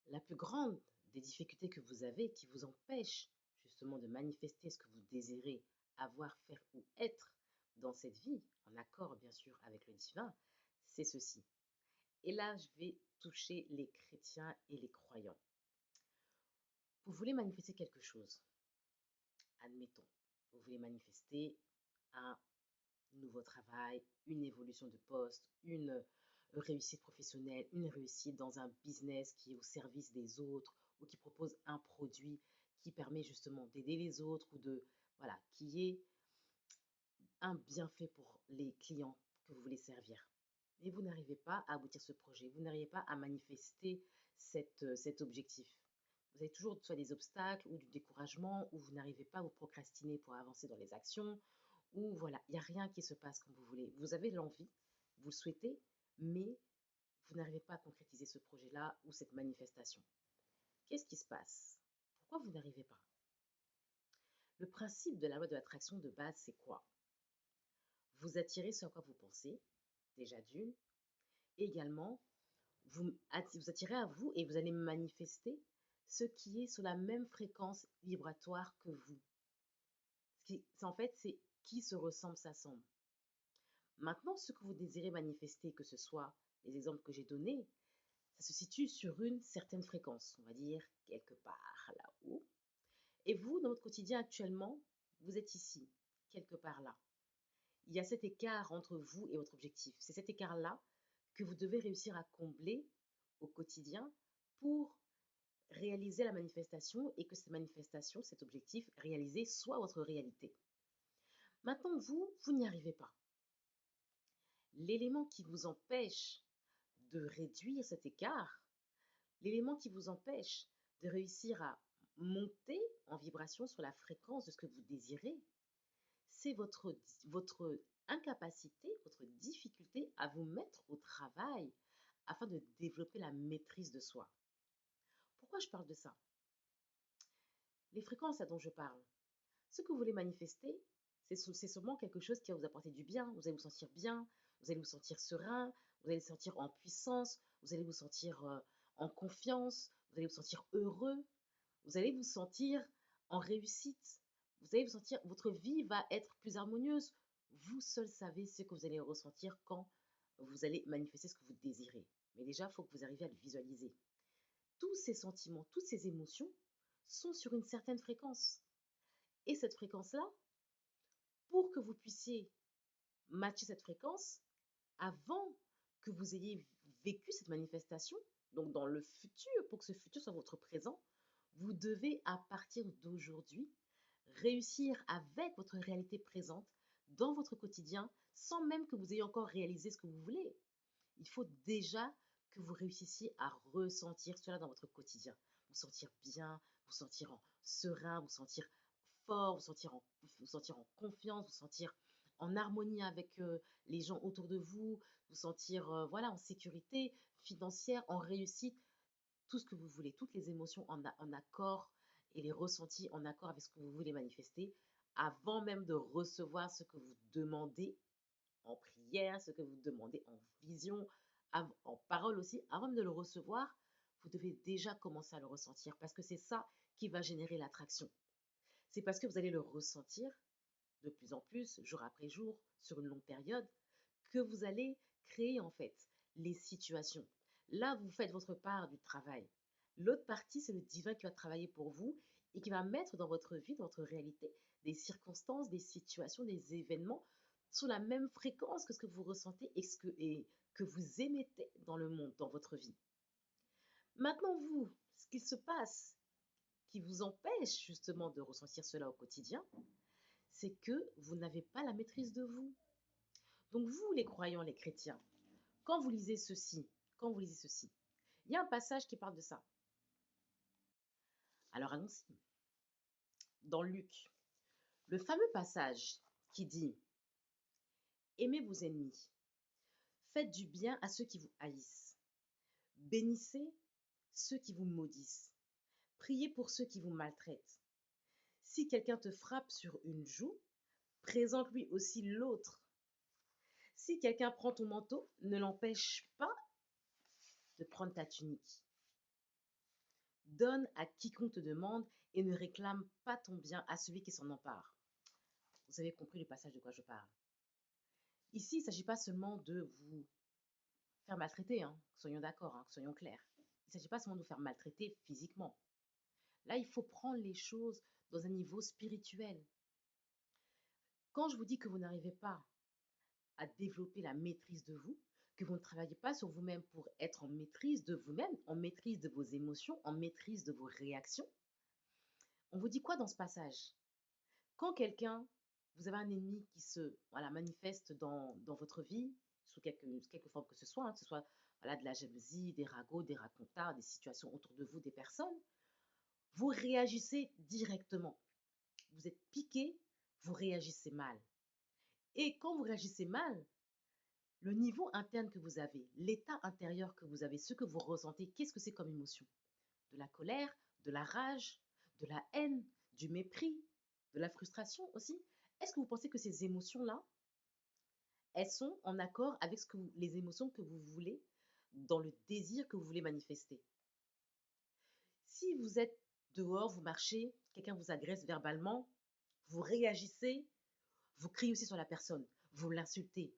La plus grande des difficultés que vous avez qui vous empêche justement de manifester ce que vous désirez avoir, faire ou être dans cette vie, en accord bien sûr avec le divin, c'est ceci. Et là, je vais toucher les chrétiens et les croyants. Vous voulez manifester quelque chose, admettons. Vous voulez manifester un nouveau travail, une évolution de poste, une réussite professionnelle, une réussite dans un business qui est au service des autres ou qui propose un produit qui permet justement d'aider les autres ou de, voilà, qui est un bienfait pour les clients que vous voulez servir. Mais vous n'arrivez pas à aboutir ce projet, vous n'arrivez pas à manifester cet objectif. Vous avez toujours soit des obstacles ou du découragement, ou vous n'arrivez pas à vous procrastiner pour avancer dans les actions, ou voilà, il n'y a rien qui se passe comme vous voulez. Vous avez l'envie, vous le souhaitez, mais vous n'arrivez pas à concrétiser ce projet-là ou cette manifestation. Qu'est-ce qui se passe? Pourquoi vous n'arrivez pas? Le principe de la loi de l'attraction de base, c'est quoi? Vous attirez ce à quoi vous pensez, déjà d'une. Également, vous attirez à vous et vous allez manifester ce qui est sur la même fréquence vibratoire que vous. En fait, c'est qui se ressemble s'assemble. Maintenant, ce que vous désirez manifester, que ce soit les exemples que j'ai donnés, ça se situe sur une certaine fréquence, on va dire quelque part là-haut. Et vous, dans votre quotidien actuellement, vous êtes ici, quelque part là. Il y a cet écart entre vous et votre objectif. C'est cet écart-là que vous devez réussir à combler au quotidien pour réaliser la manifestation et que cette manifestation, cet objectif réalisé, soit votre réalité. Maintenant, vous n'y arrivez pas. L'élément qui vous empêche de réduire cet écart, l'élément qui vous empêche de réussir à monter en vibration sur la fréquence de ce que vous désirez, c'est votre incapacité, votre difficulté à vous mettre au travail afin de développer la maîtrise de soi. Pourquoi je parle de ça? Les fréquences dont je parle, ce que vous voulez manifester, c'est seulement quelque chose qui va vous apporter du bien. Vous allez vous sentir bien, vous allez vous sentir serein, vous allez vous sentir en puissance, vous allez vous sentir en confiance, vous allez vous sentir heureux, vous allez vous sentir en réussite. Vous allez vous sentir, votre vie va être plus harmonieuse. Vous seul savez ce que vous allez ressentir quand vous allez manifester ce que vous désirez. Mais déjà, il faut que vous arriviez à le visualiser. Tous ces sentiments, toutes ces émotions sont sur une certaine fréquence. Et cette fréquence-là, pour que vous puissiez matcher cette fréquence, avant que vous ayez vécu cette manifestation, donc dans le futur, pour que ce futur soit votre présent, vous devez, à partir d'aujourd'hui, réussir avec votre réalité présente, dans votre quotidien, sans même que vous ayez encore réalisé ce que vous voulez. Il faut déjà que vous réussissiez à ressentir cela dans votre quotidien. Vous sentir bien, vous sentir serein, vous sentir fort, vous sentir en confiance, vous sentir en harmonie avec les gens autour de vous, vous sentir voilà, en sécurité financière, en réussite, tout ce que vous voulez, toutes les émotions en accord et les ressentis en accord avec ce que vous voulez manifester, avant même de recevoir ce que vous demandez en prière, ce que vous demandez en vision, en parole aussi, avant même de le recevoir, vous devez déjà commencer à le ressentir parce que c'est ça qui va générer l'attraction. C'est parce que vous allez le ressentir de plus en plus, jour après jour, sur une longue période, que vous allez créer en fait les situations. Là, vous faites votre part du travail. L'autre partie, c'est le divin qui va travailler pour vous et qui va mettre dans votre vie, dans votre réalité, des circonstances, des situations, des événements sous la même fréquence que ce que vous ressentez et que vous émettez dans le monde, dans votre vie. Maintenant, vous, ce qui se passe, qui vous empêche justement de ressentir cela au quotidien, c'est que vous n'avez pas la maîtrise de vous. Donc vous, les croyants, les chrétiens, quand vous lisez ceci, quand vous lisez ceci, il y a un passage qui parle de ça. Alors allons-y. Dans Luc, le fameux passage qui dit: Aimez vos ennemis, faites du bien à ceux qui vous haïssent, bénissez ceux qui vous maudissent, priez pour ceux qui vous maltraitent. Si quelqu'un te frappe sur une joue, présente-lui aussi l'autre. Si quelqu'un prend ton manteau, ne l'empêche pas de prendre ta tunique. Donne à quiconque te demande et ne réclame pas ton bien à celui qui s'en empare. Vous avez compris le passage de quoi je parle. Ici, il ne s'agit pas seulement de vous faire maltraiter, hein, soyons d'accord, hein, soyons clairs. Il ne s'agit pas seulement de vous faire maltraiter physiquement. Là, il faut prendre les choses dans un niveau spirituel. Quand je vous dis que vous n'arrivez pas à développer la maîtrise de vous, que vous ne travaillez pas sur vous-même pour être en maîtrise de vous-même, en maîtrise de vos émotions, en maîtrise de vos réactions, on vous dit quoi dans ce passage? Quand quelqu'un, vous avez un ennemi qui se manifeste dans votre vie, sous quelque forme que ce soit, hein, que ce soit de la jalousie, des ragots, des racontars, des situations autour de vous, des personnes, vous réagissez directement. Vous êtes piqué, vous réagissez mal. Et quand vous réagissez mal, le niveau interne que vous avez, l'état intérieur que vous avez, ce que vous ressentez, qu'est-ce que c'est comme émotion? De la colère, de la rage, de la haine, du mépris, de la frustration aussi. Est-ce que vous pensez que ces émotions-là, elles sont en accord avec les émotions que vous voulez, dans le désir que vous voulez manifester? Si vous êtes dehors, vous marchez, quelqu'un vous agresse verbalement, vous réagissez, vous criez aussi sur la personne, vous l'insultez.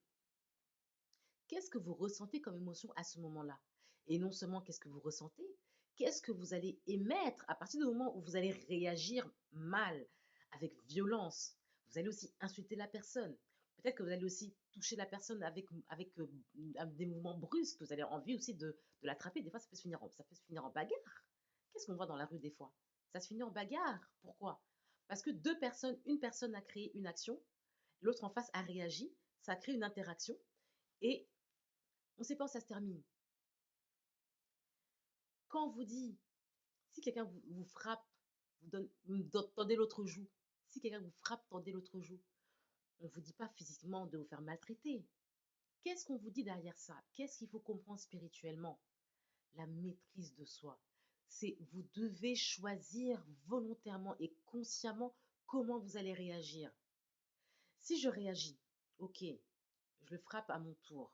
Qu'est-ce que vous ressentez comme émotion à ce moment-là? Et non seulement qu'est-ce que vous ressentez, qu'est-ce que vous allez émettre à partir du moment où vous allez réagir mal, avec violence? Vous allez aussi insulter la personne. Peut-être que vous allez aussi toucher la personne avec des mouvements brusques. Vous avez envie aussi de l'attraper. Des fois, ça peut se finir en bagarre. Qu'est-ce qu'on voit dans la rue des fois? Ça se finit en bagarre. Pourquoi? Parce que une personne a créé une action, l'autre en face a réagi, ça crée une interaction et on ne sait pas où ça se termine. Quand on vous dit, si quelqu'un vous frappe, tendez l'autre joue. Si quelqu'un vous frappe, tendez l'autre joue. On ne vous dit pas physiquement de vous faire maltraiter. Qu'est-ce qu'on vous dit derrière ça? Qu'est-ce qu'il faut comprendre spirituellement? La maîtrise de soi. C'est vous devez choisir volontairement et consciemment comment vous allez réagir. Si je réagis, ok, je le frappe à mon tour.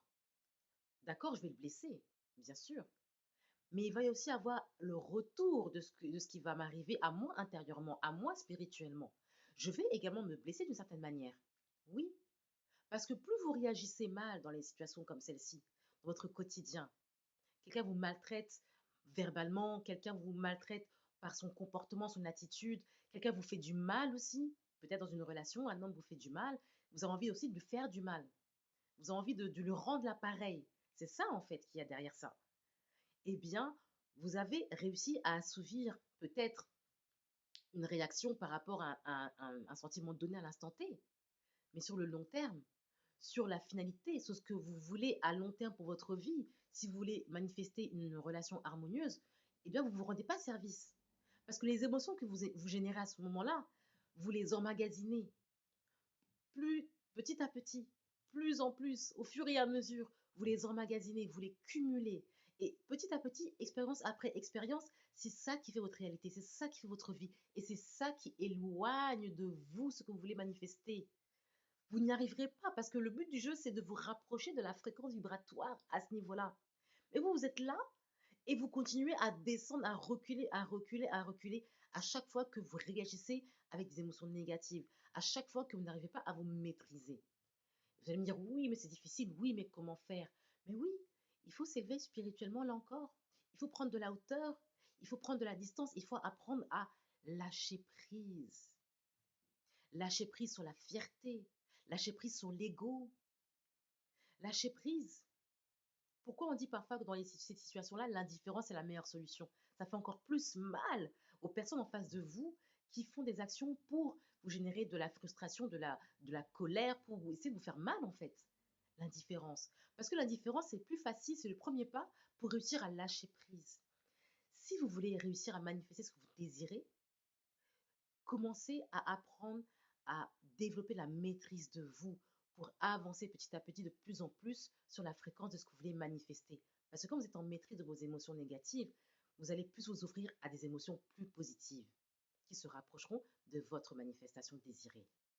D'accord, je vais le blesser, bien sûr. Mais il va y aussi avoir le retour de ce qui va m'arriver à moi intérieurement, à moi spirituellement. Je vais également me blesser d'une certaine manière. Oui, parce que plus vous réagissez mal dans les situations comme celle-ci, dans votre quotidien, quelqu'un vous maltraite verbalement, quelqu'un vous maltraite par son comportement, son attitude, quelqu'un vous fait du mal aussi, peut-être dans une relation, un homme vous fait du mal, vous avez envie aussi de lui faire du mal. Vous avez envie de lui rendre l'appareil. C'est ça en fait qu'il y a derrière ça. Eh bien, vous avez réussi à assouvir peut-être une réaction par rapport à un sentiment donné à l'instant T, mais sur le long terme, sur la finalité, sur ce que vous voulez à long terme pour votre vie, si vous voulez manifester une relation harmonieuse, eh bien, vous ne vous rendez pas service. Parce que les émotions que vous générez à ce moment-là, vous les emmagasinez plus petit à petit, plus en plus, au fur et à mesure, vous les emmagasinez, vous les cumulez. Et petit à petit, expérience après expérience, c'est ça qui fait votre réalité, c'est ça qui fait votre vie. Et c'est ça qui éloigne de vous ce que vous voulez manifester. Vous n'y arriverez pas parce que le but du jeu, c'est de vous rapprocher de la fréquence vibratoire à ce niveau-là. Mais vous êtes là et vous continuez à descendre, à reculer, à reculer, à reculer à chaque fois que vous réagissez avec des émotions négatives, à chaque fois que vous n'arrivez pas à vous maîtriser. Vous allez me dire, oui, mais c'est difficile, oui, mais comment faire? Mais oui, il faut s'élever spirituellement là encore. Il faut prendre de la hauteur, il faut prendre de la distance, il faut apprendre à lâcher prise. Lâcher prise sur la fierté, lâcher prise sur l'ego, lâcher prise. Pourquoi on dit parfois que dans ces situations-là, l'indifférence est la meilleure solution? Ça fait encore plus mal aux personnes en face de vous qui font des actions pour vous générer de la frustration, de la colère, pour vous essayer de vous faire mal en fait. L'indifférence. Parce que l'indifférence, c'est plus facile, c'est le premier pas pour réussir à lâcher prise. Si vous voulez réussir à manifester ce que vous désirez, commencez à apprendre à développer la maîtrise de vous pour avancer petit à petit de plus en plus sur la fréquence de ce que vous voulez manifester. Parce que quand vous êtes en maîtrise de vos émotions négatives, vous allez plus vous offrir à des émotions plus positives qui se rapprocheront de votre manifestation désirée.